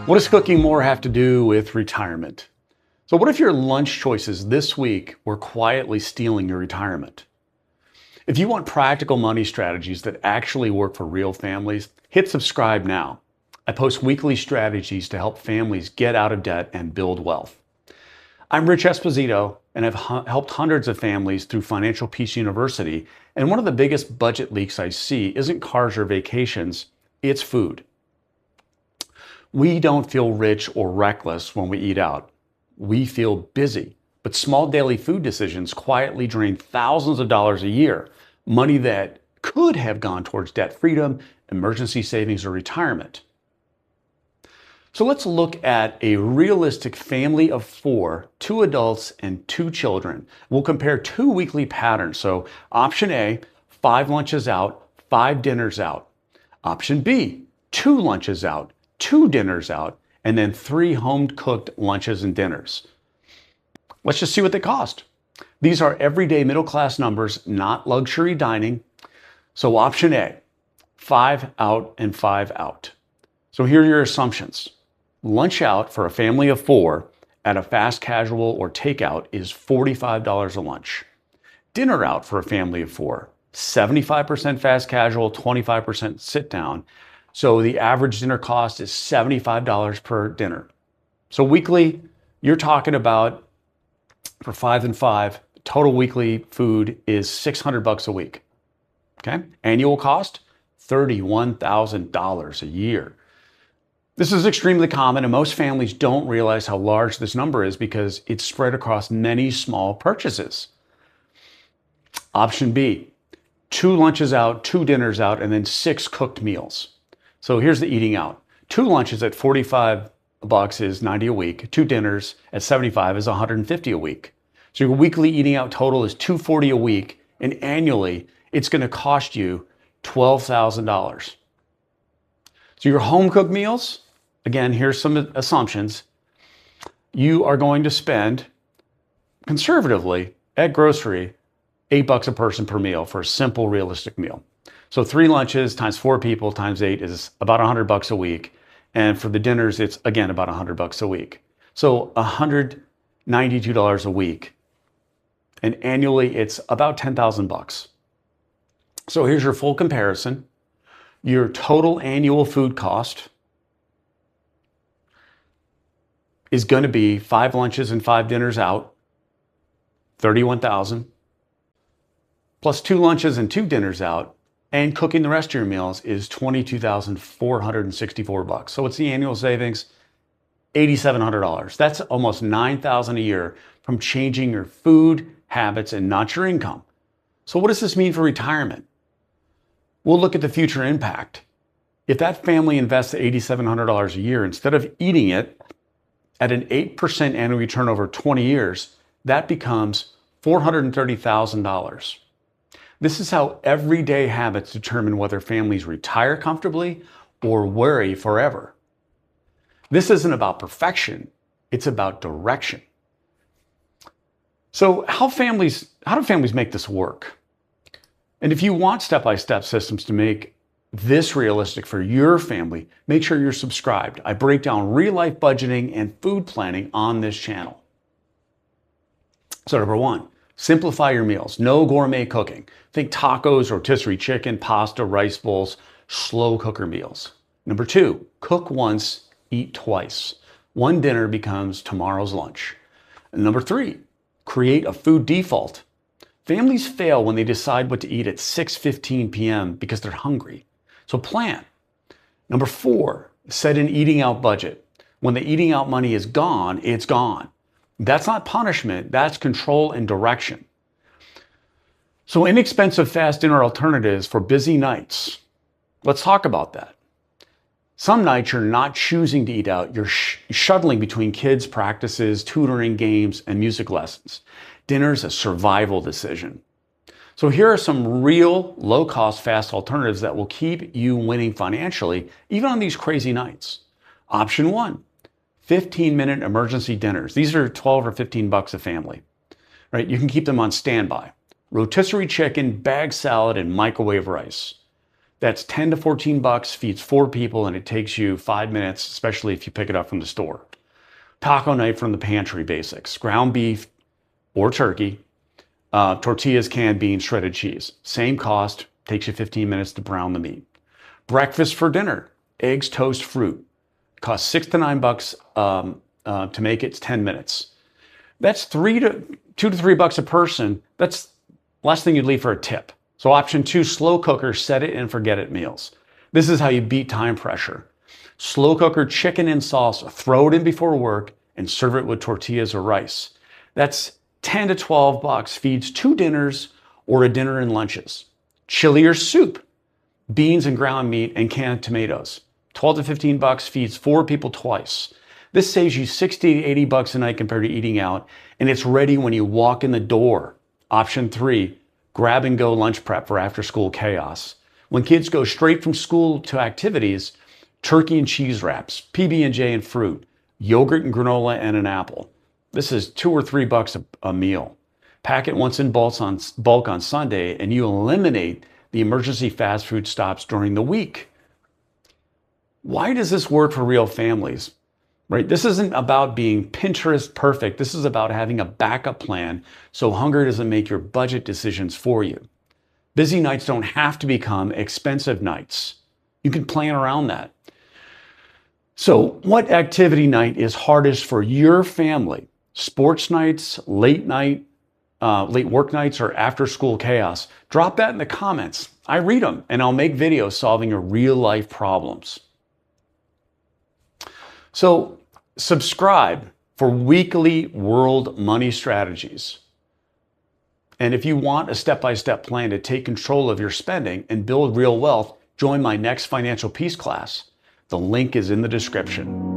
What does cooking more have to do with retirement? So what if your lunch choices this week were quietly stealing your retirement? If you want practical money strategies that actually work for real families, hit subscribe now. I post weekly strategies to help families get out of debt and build wealth. I'm Rich Esposito, and I've helped hundreds of families through Financial Peace University. And one of the biggest budget leaks I see isn't cars or vacations, it's food. We don't feel rich or reckless when we eat out. We feel busy, but small daily food decisions quietly drain thousands of dollars a year, money that could have gone towards debt freedom, emergency savings, or retirement. So let's look at a realistic family of 4, 2 adults and 2 children. We'll compare 2 weekly patterns. So option A, 5 lunches out, 5 dinners out. Option B, 2 lunches out, 2 dinners out, and then 3 home-cooked lunches and dinners. Let's just see what they cost. These are everyday middle-class numbers, not luxury dining. So option A, 5 out and 5 out. So here are your assumptions. Lunch out for a family of 4 at a fast casual or takeout is $45 a lunch. Dinner out for a family of 4, 75% fast casual, 25% sit down. So the average dinner cost is $75 per dinner. So weekly, you're talking about, for 5 and 5, total weekly food is $600 a week. Okay? Annual cost, $31,000 a year. This is extremely common, and most families don't realize how large this number is because it's spread across many small purchases. Option B, 2 lunches out, 2 dinners out, and then 6 cooked meals. So here's the eating out. 2 lunches at $45 is $90 a week. 2 dinners at $75 is $150 a week. So your weekly eating out total is $240 a week, and annually it's going to cost you $12,000. So your home cooked meals, again, here's some assumptions. You are going to spend conservatively at grocery $8 a person per meal for a simple, realistic meal. So 3 lunches times 4 people times 8 is about $100 a week. And for the dinners, it's again about $100 a week. So $192 a week. And annually, it's about $10,000. So here's your full comparison. Your total annual food cost is going to be 5 lunches and 5 dinners out, $31,000, plus 2 lunches and 2 dinners out, and cooking the rest of your meals is $22,464. So what's the annual savings? $8,700. That's almost $9,000 a year from changing your food habits and not your income. So what does this mean for retirement? We'll look at the future impact. If that family invests $8,700 a year, instead of eating it at an 8% annual return over 20 years, that becomes $430,000. This is how everyday habits determine whether families retire comfortably or worry forever. This isn't about perfection, it's about direction. So how do families make this work? And if you want step-by-step systems to make this realistic for your family, make sure you're subscribed. I break down real-life budgeting and food planning on this channel. So number 1, simplify your meals. No gourmet cooking. Think tacos, rotisserie chicken, pasta, rice bowls, slow cooker meals. Number 2, cook once, eat twice. One dinner becomes tomorrow's lunch. And number 3, create a food default. Families fail when they decide what to eat at 6:15 p.m. because they're hungry. So plan. Number 4, set an eating out budget. When the eating out money is gone, it's gone. That's not punishment, that's control and direction. So inexpensive fast dinner alternatives for busy nights. Let's talk about that. Some nights you're not choosing to eat out, you're shuttling between kids' practices, tutoring, games, and music lessons. Dinner's a survival decision. So here are some real low-cost fast alternatives that will keep you winning financially, even on these crazy nights. Option 1, 15-minute emergency dinners. These are $12 or $15 a family, right? You can keep them on standby. Rotisserie chicken, bag salad, and microwave rice. That's 10 to 14 bucks, feeds 4 people, and it takes you 5 minutes, especially if you pick it up from the store. Taco night from the pantry basics: ground beef or turkey, tortillas, canned beans, shredded cheese. Same cost, takes you 15 minutes to brown the meat. Breakfast for dinner: eggs, toast, fruit. Costs 6 to 9 bucks to make it. It's 10 minutes. That's 2 to 3 bucks a person. That's less than you'd leave for a tip. So option 2, slow cooker, set it and forget it meals. This is how you beat time pressure. Slow cooker chicken and salsa, throw it in before work and serve it with tortillas or rice. That's 10 to 12 bucks, feeds 2 dinners or a dinner and lunches. Chili or soup, beans and ground meat and canned tomatoes. 12 to 15 bucks, feeds 4 people twice. This saves you 60 to 80 bucks a night compared to eating out, and it's ready when you walk in the door. Option 3, grab and go lunch prep for after school chaos. When kids go straight from school to activities, turkey and cheese wraps, PB&J and fruit, yogurt and granola and an apple. This is 2 or 3 bucks a meal. Pack it once in bulk on Sunday, and you eliminate the emergency fast food stops during the week. Why does this work for real families? Right? This isn't about being Pinterest perfect. This is about having a backup plan so hunger doesn't make your budget decisions for you. Busy nights don't have to become expensive nights. You can plan around that. So what activity night is hardest for your family? Sports nights, late work nights, or after school chaos? Drop that in the comments. I read them and I'll make videos solving your real life problems. So subscribe for weekly world money strategies. And if you want a step-by-step plan to take control of your spending and build real wealth, join my next financial peace class. The link is in the description.